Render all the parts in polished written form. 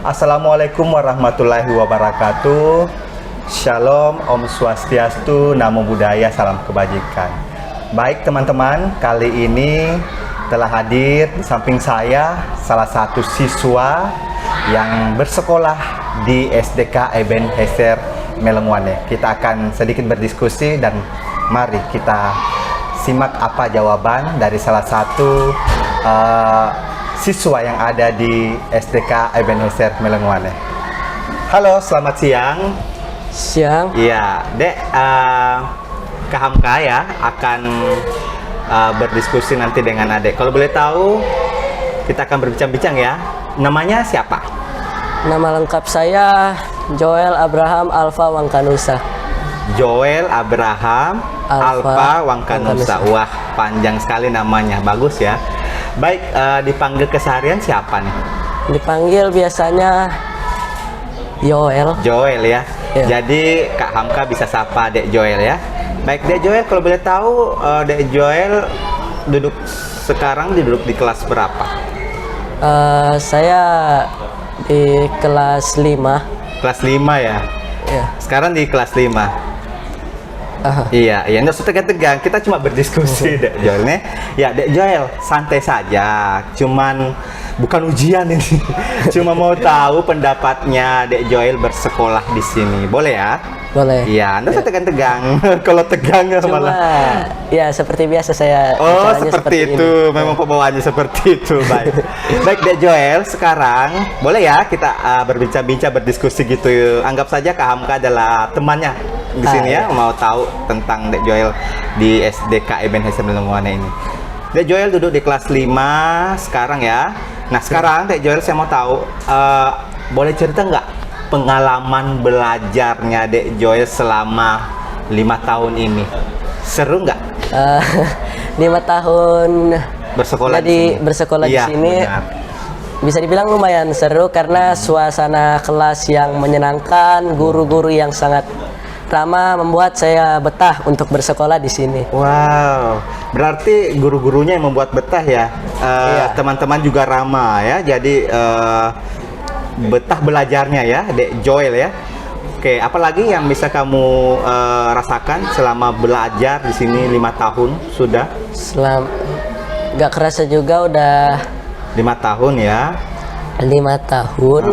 Assalamualaikum warahmatullahi wabarakatuh. Shalom, Om Swastiastu, Namo Buddhaya, salam kebajikan. Baik teman-teman, kali ini telah hadir di samping saya salah satu siswa yang bersekolah di SDK Ebenezer Melengwane. Kita akan sedikit berdiskusi dan mari kita simak apa jawaban dari salah satu siswa yang ada di SDK Ebenezer Melengwane. Halo, selamat siang. Siang. Iya, Dek, Kak Hamka ya akan berdiskusi nanti dengan Adek. Kalau boleh tahu, kita akan berbincang-bincang ya. Namanya siapa? Nama lengkap saya Joel Abraham Alfa Wangkanusa. Joel Abraham Alfa Wangkanusa. Wah, panjang sekali namanya. Bagus ya. Baik, dipanggil keseharian siapa nih? Dipanggil biasanya Joel. Joel ya. Ya. Jadi Kak Hamka bisa sapa Dek Joel ya. Baik Dek Joel, kalau boleh tahu Dek Joel sekarang duduk di kelas berapa? Saya di kelas 5. Kelas 5 ya. Ya. Sekarang di kelas 5. Iya, nggak usah tegang-tegang. Kita cuma berdiskusi, Dek Joel nih. Ya, Dek Joel, santai saja. Cuman bukan ujian ini. Cuma mau tahu pendapatnya Dek Joel bersekolah di sini. Boleh ya? Boleh. Iya, nggak usah tegang-tegang. Kalau tegang Cuma, malah. ya seperti biasa saya. Oh, bicaranya seperti itu. ini. Memang pembawaannya seperti itu. Baik. Baik, Dek Joel, sekarang boleh ya kita berbincang-bincang, berdiskusi gitu. Anggap saja Kak Hamka adalah temannya di sini ya. Iya. Mau tahu tentang Dek Joel di SDK Ebenezer Melengwane ini. Dek Joel duduk di kelas 5 sekarang ya. Nah, sekarang Dek Joel saya mau tahu, boleh cerita nggak pengalaman belajarnya Dek Joel selama 5 tahun ini? Seru nggak? 5 tahun Bersekolah jadi bersekolah di Iya, sini. benar. Bisa dibilang lumayan seru karena suasana kelas yang menyenangkan, guru-guru yang sangat ramah membuat saya betah untuk bersekolah di sini. Wow, berarti guru-gurunya yang membuat betah ya. Iya. Teman-teman juga ramah ya. Jadi betah belajarnya ya, Dek Joel ya. Oke, apalagi yang bisa kamu rasakan selama belajar di sini 5 tahun sudah? Nggak kerasa juga udah 5 tahun ya. 5 tahun.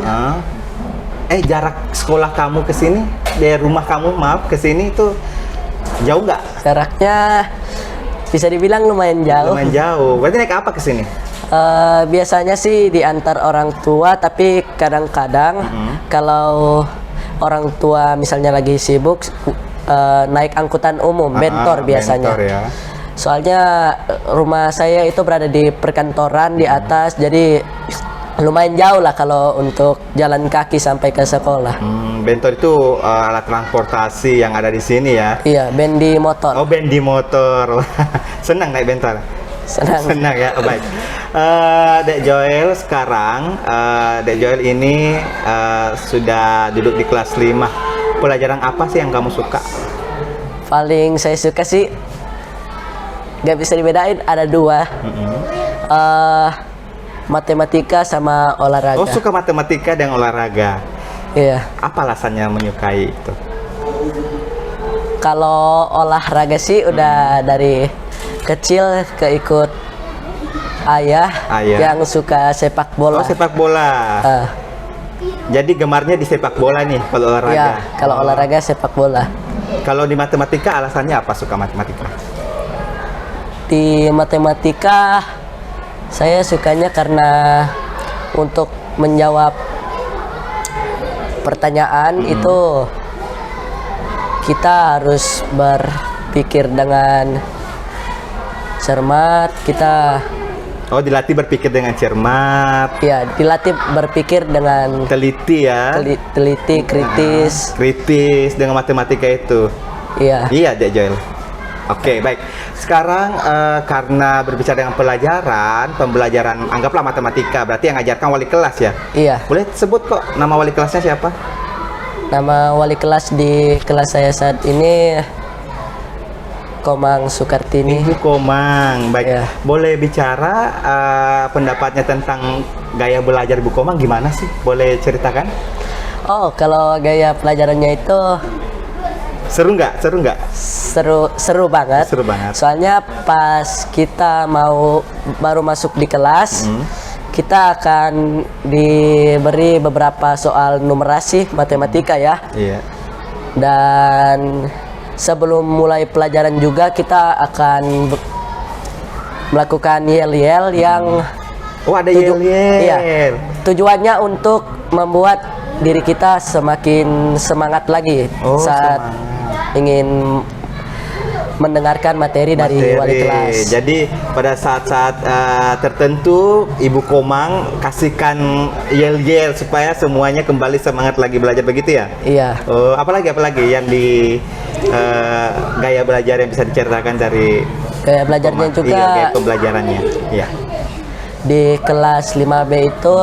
Jarak sekolah kamu ke sini dari rumah kamu, maaf, ke sini itu jauh nggak? Jaraknya bisa dibilang lumayan jauh. Lumayan jauh. Berarti naik apa ke sini? Biasanya sih diantar orang tua, tapi kadang-kadang kalau orang tua misalnya lagi sibuk, naik angkutan umum, bentor biasanya. Bentor ya. Soalnya rumah saya itu berada di perkantoran di atas, jadi lumayan jauh lah kalau untuk jalan kaki sampai ke sekolah. Bentor itu alat transportasi yang ada di sini ya? Iya, bendi motor. Oh, bendi motor. Senang naik bentor? Senang. Senang ya, oh, baik. Dek Joel sekarang, Dek Joel ini sudah duduk di kelas 5. Pelajaran apa sih yang kamu suka? Paling saya suka sih, nggak bisa dibedain, ada 2. Matematika sama olahraga. Oh, suka matematika dan olahraga. Iya. Apa alasannya menyukai itu? Kalau olahraga sih udah dari kecil keikut ayah yang suka sepak bola. Oh, sepak bola. Jadi gemarnya di sepak bola nih kalau olahraga. Iya, kalau olahraga sepak bola. Kalau di matematika alasannya apa suka matematika? Di matematika saya sukanya karena untuk menjawab pertanyaan itu kita harus berpikir dengan cermat. Dilatih berpikir dengan cermat. Ya, dilatih berpikir dengan teliti ya. Teliti, kritis. Kritis dengan matematika itu. Iya. Iya, Dek Joel. Oke, baik. Sekarang karena berbicara dengan pembelajaran anggaplah matematika, berarti yang ngajarkan wali kelas ya? Iya. Boleh sebut kok nama wali kelasnya siapa? Nama wali kelas di kelas saya saat ini Komang Sukartini. Ibu Komang. Baik. Ya. Boleh bicara pendapatnya tentang gaya belajar Ibu Komang gimana sih? Boleh ceritakan? Oh, kalau gaya pelajarannya itu Seru nggak? Seru nggak? seru banget. Seru banget. Soalnya pas kita baru masuk di kelas, kita akan diberi beberapa soal numerasi matematika ya. Iya. Dan sebelum mulai pelajaran juga kita akan melakukan yel-yel yang Oh, ada yel-yel. iya, tujuannya untuk membuat diri kita semakin semangat lagi Oh, saat ingin mendengarkan materi dari wali kelas. Jadi pada saat-saat tertentu Ibu Komang kasihkan yel-yel supaya semuanya kembali semangat lagi belajar begitu ya? Iya. Oh, apalagi yang di gaya belajar yang bisa diceritakan dari Gaya belajarnya Komang? juga Iya, gaya pembelajarannya. Iya. di kelas 5B itu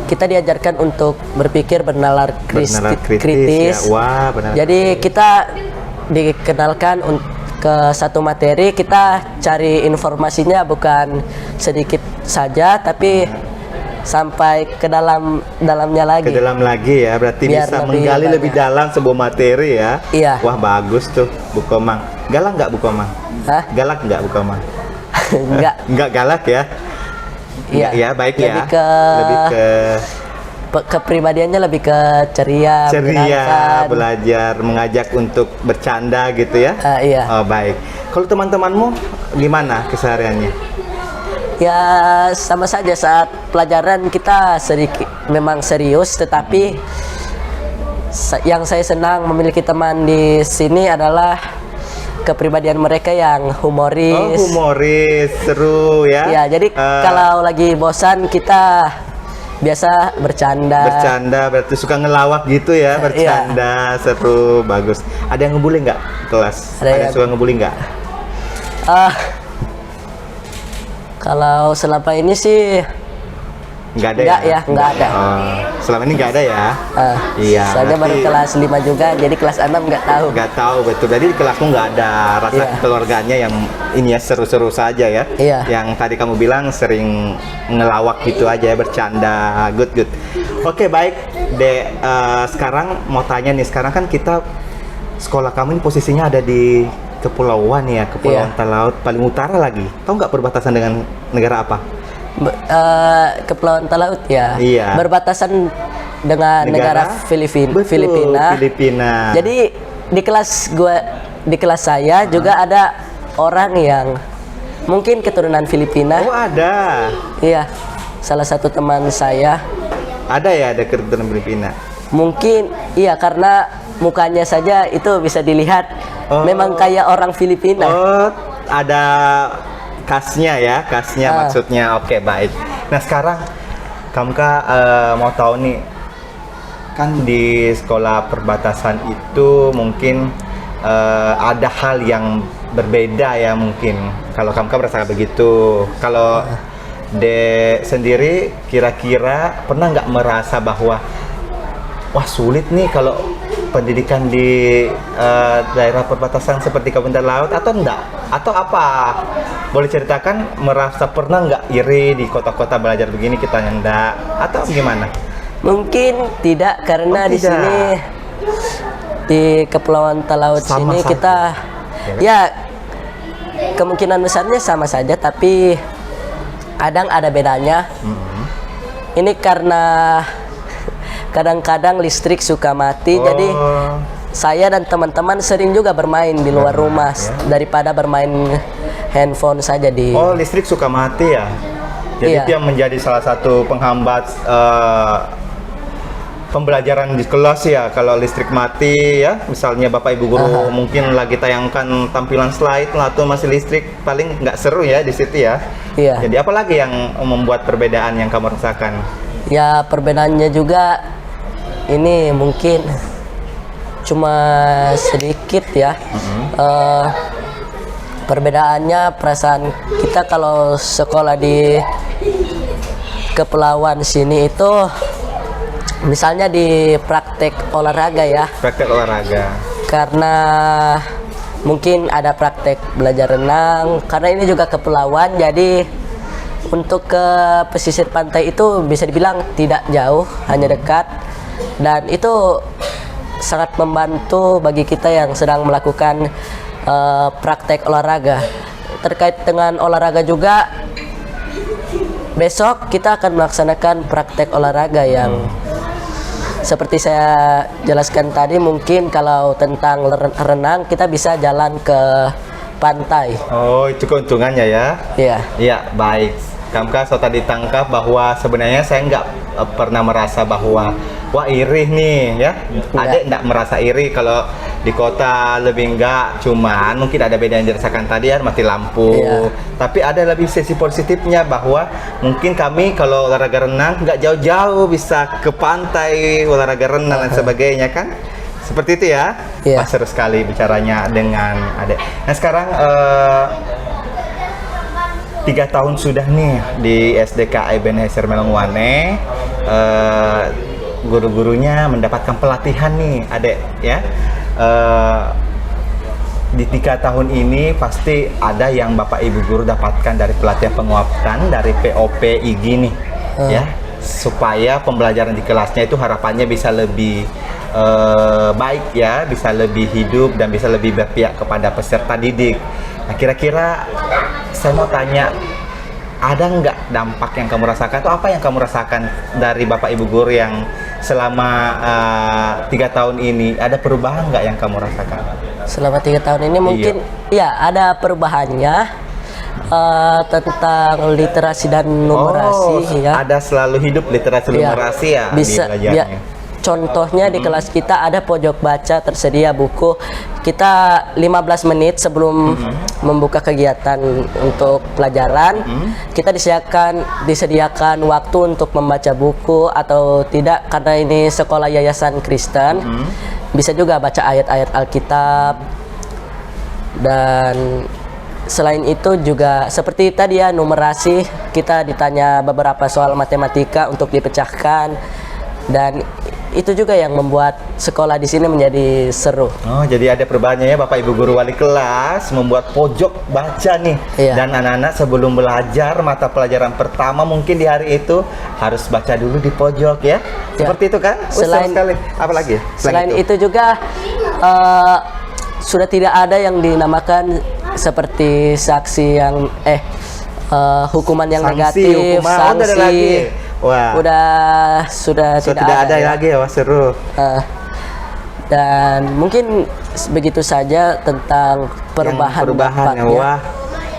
kita diajarkan untuk berpikir bernalar Bernalar kritis. ya. Wah, benar. Jadi kita dikenalkan ke satu materi, kita cari informasinya bukan sedikit saja tapi sampai ke dalamnya lagi. Ke dalam lagi ya, berarti Biar bisa lebih menggali banyak. lebih dalam sebuah materi ya. Iya. Wah, bagus tuh Bu Komang. Galak nggak Bu Komang? Hah? Galak nggak Bu Komang? Enggak. Nggak galak ya? Iya. Ya, baik Lebih ya. Lebih ke kepribadiannya lebih ke ceria, ceria, menyenangkan. belajar, mengajak untuk bercanda gitu ya. Iya. Oh, baik. Kalau teman-temanmu gimana kesehariannya? Ya sama saja, saat pelajaran kita sedikit memang serius, tetapi yang saya senang memiliki teman di sini adalah kepribadian mereka yang Oh, humoris. humoris, seru ya. Ya, jadi kalau lagi bosan kita biasa bercanda. Bercanda, berarti suka ngelawak gitu ya, bercanda, seru, bagus. Ada yang ngebully nggak kelas? Ada yang yang- suka ngebully nggak? Kalau selama ini sih Nggak ada Nggak ya, nggak ada. Oh, selama ini nggak ada ya? Iya. soalnya baru berarti kelas 5 juga, jadi kelas 6 nggak tahu. nggak tahu betul. Jadi di kelasmu nggak ada rasa Iya. keluarganya yang ini ya, seru-seru saja ya? Iya. Yang tadi kamu bilang sering ngelawak gitu aja ya, bercanda, good. Oke, baik. Sekarang mau tanya nih, sekarang kan kita sekolah kamu ini posisinya ada di kepulauan ya, Kepulauan Iya. Talaut paling utara lagi. Tahu nggak perbatasan dengan negara apa? Kepulauan Talaut ya. Iya. Berbatasan dengan negara Betul, Filipina. Filipina. Jadi di kelas saya juga ada orang yang mungkin keturunan Filipina. Oh, ada. Iya. Salah satu teman saya. Ada ya, ada keturunan Filipina. Mungkin iya, karena mukanya saja itu bisa dilihat Oh. memang kayak orang Filipina. Oh, ada khasnya ya, khasnya maksudnya. Oke, baik. Nah, sekarang kamu mau tahu nih, kan di sekolah perbatasan itu mungkin ada hal yang berbeda ya, mungkin kalau kamu merasakan begitu. Kalau De sendiri kira-kira pernah nggak merasa bahwa wah, sulit nih kalau pendidikan di daerah perbatasan seperti Kepulauan Talaut, atau enggak? Atau apa? Boleh ceritakan, merasa pernah nggak iri di kota-kota belajar begini, kita enggak? Atau gimana? Mungkin tidak, karena Oh, di tidak. sini di Kepulauan Talaut Sama sini saja. kita ya kemungkinan besarnya sama saja, tapi kadang ada bedanya. Ini karena kadang-kadang listrik suka mati, jadi Oh, saya dan teman-teman sering juga bermain di luar rumah daripada bermain handphone saja di. oh, listrik suka mati ya? Jadi Iya. itu yang menjadi salah satu penghambat pembelajaran di kelas ya, kalau listrik mati ya, misalnya Bapak Ibu guru mungkin lagi tayangkan tampilan slide lah tuh masih listrik, paling nggak seru ya di situ ya. Iya. Jadi apalagi yang membuat perbedaan yang kamu rasakan? Ya perbedaannya juga ini mungkin cuma sedikit ya. Perbedaannya perasaan kita kalau sekolah di kepulauan sini itu misalnya di praktek olahraga ya, Praktek olahraga. karena mungkin ada praktek belajar renang karena ini juga kepulauan, jadi untuk ke pesisir pantai itu bisa dibilang tidak jauh, hanya dekat, dan itu sangat membantu bagi kita yang sedang melakukan praktek olahraga. Terkait dengan olahraga juga, besok kita akan melaksanakan praktek olahraga yang seperti saya jelaskan tadi. Mungkin kalau tentang renang kita bisa jalan ke pantai. Oh, itu keuntungannya ya? Iya. Iya, baik. Kamka so tadi tangkap bahwa sebenarnya saya nggak pernah merasa bahwa wah iri nih ya. Adek nggak merasa iri kalau di kota lebih enggak, cuman mungkin ada beda yang dirasakan tadi ya, mati lampu. Iya. Tapi ada lebih sisi positifnya bahwa mungkin kami kalau olahraga renang nggak jauh-jauh bisa ke pantai olahraga renang dan sebagainya kan. Seperti itu ya. Iya. Wah, seru sekali bicaranya dengan adek. Nah sekarang 3 tahun sudah nih di SDK Ebenezer Melongwane, guru-gurunya mendapatkan pelatihan nih adek ya. Di 3 tahun ini pasti ada yang Bapak Ibu guru dapatkan dari pelatihan penguatan dari POP IGI nih ya, supaya pembelajaran di kelasnya itu harapannya bisa lebih baik ya, bisa lebih hidup dan bisa lebih berpihak kepada peserta didik. Nah kira-kira saya mau tanya, ada nggak dampak yang kamu rasakan atau apa yang kamu rasakan dari Bapak Ibu guru yang selama 3 tahun ini? Ada perubahan nggak yang kamu rasakan? Selama 3 tahun ini mungkin ya ada perubahannya tentang literasi dan numerasi ya. Ada selalu hidup literasi numerasi ya bisa, di belajarnya. Contohnya di kelas kita ada pojok baca, tersedia buku. Kita 15 menit sebelum membuka kegiatan untuk pelajaran, kita disediakan waktu untuk membaca buku atau tidak, karena ini sekolah yayasan Kristen. Bisa juga baca ayat-ayat Alkitab. Dan selain itu juga seperti tadi ya, numerasi, kita ditanya beberapa soal matematika untuk dipecahkan, dan itu juga yang membuat sekolah di sini menjadi seru. Oh, jadi ada perubahannya ya Bapak Ibu guru wali kelas membuat pojok baca nih. Iya. Dan anak-anak sebelum belajar mata pelajaran pertama mungkin di hari itu harus baca dulu di pojok ya. Seperti itu kan? Selain sekali. Apa lagi? Selain itu juga sudah tidak ada yang dinamakan seperti saksi yang hukuman yang sanksi, negatif, hukuman. Oh, ada lagi. Wah. Sudah tidak ada ya. lagi ya, wah seru. Dan mungkin begitu saja tentang perubahan ya. Wah.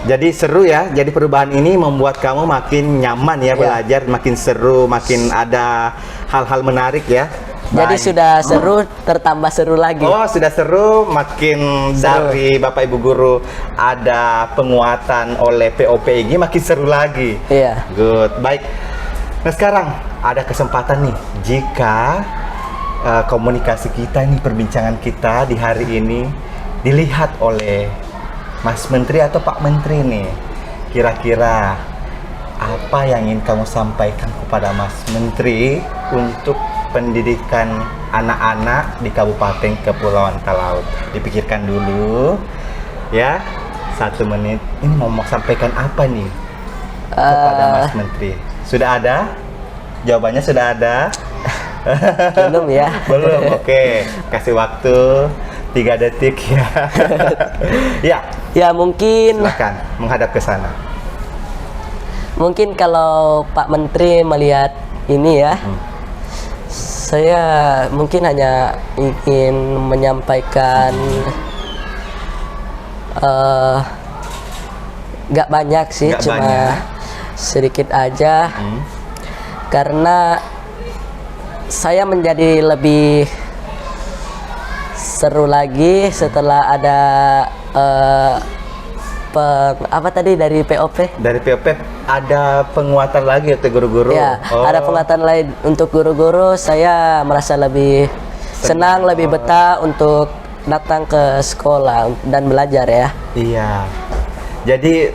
Jadi seru ya. Jadi perubahan ini membuat kamu makin nyaman ya belajar, makin seru, makin ada hal-hal menarik ya. Jadi sudah seru, tertambah seru lagi. Oh, sudah seru, makin seru. Dari Bapak Ibu guru ada penguatan oleh POPIG, makin seru lagi. Iya. Good, baik. Nah sekarang ada kesempatan nih, jika komunikasi kita nih, perbincangan kita di hari ini dilihat oleh Mas Menteri atau Pak Menteri nih, kira-kira apa yang ingin kamu sampaikan kepada Mas Menteri untuk pendidikan anak-anak di Kabupaten Kepulauan Talaut? Dipikirkan dulu ya, 1 menit. Ini mau sampaikan apa nih kepada Mas Menteri? Sudah ada? Jawabannya sudah ada? Belum ya? Belum, oke. Kasih waktu 3 detik ya. Ya. Ya mungkin. Silakan menghadap ke sana. Mungkin kalau Pak Menteri melihat ini ya, saya mungkin hanya ingin menyampaikan nggak banyak sih, Nggak cuma banyak. sedikit aja, karena saya menjadi lebih seru lagi setelah ada apa tadi dari POP? Dari POP ada penguatan lagi untuk guru-guru? Ya, ada penguatan lain untuk guru-guru. Saya merasa lebih senang, lebih betah untuk datang ke sekolah dan belajar ya. Iya. Jadi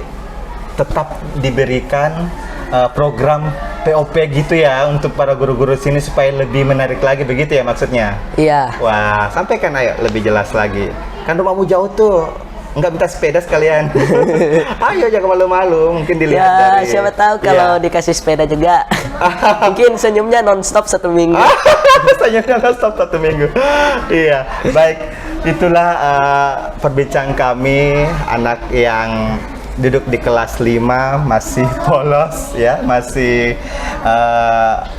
tetap diberikan program POP gitu ya untuk para guru-guru sini supaya lebih menarik lagi, begitu ya maksudnya? Iya. Wah, sampaikan ayo lebih jelas lagi. Kan rumahmu jauh tuh. Nggak minta sepeda sekalian. Ayo jangan malu-malu, mungkin dilihat Ya, dari. siapa tahu kalau dikasih sepeda juga. Mungkin senyumnya non-stop 1 minggu. Senyumnya stop 1 minggu. Iya, baik. Itulah perbincangan kami, anak yang duduk di kelas 5 masih polos ya, masih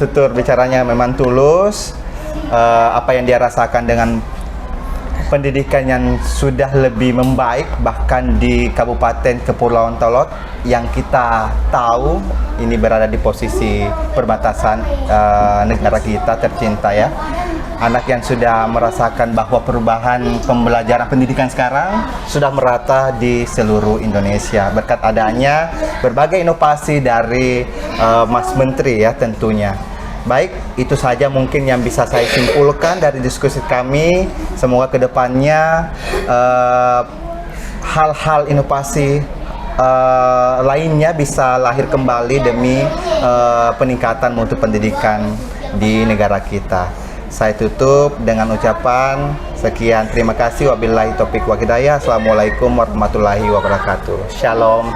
tutur bicaranya memang tulus. Apa yang dia rasakan dengan pendidikan yang sudah lebih membaik bahkan di Kabupaten Kepulauan Tolot yang kita tahu ini berada di posisi perbatasan negara kita tercinta ya. Anak yang sudah merasakan bahwa perubahan pembelajaran pendidikan sekarang sudah merata di seluruh Indonesia berkat adanya berbagai inovasi dari Mas Menteri ya tentunya. Baik, itu saja mungkin yang bisa saya simpulkan dari diskusi kami. Semoga kedepannya hal-hal inovasi lainnya bisa lahir kembali demi peningkatan mutu pendidikan di negara kita. Saya tutup dengan ucapan sekian, terima kasih, wabillahi taufiq wa hidayah. Assalamualaikum warahmatullahi wabarakatuh. Shalom.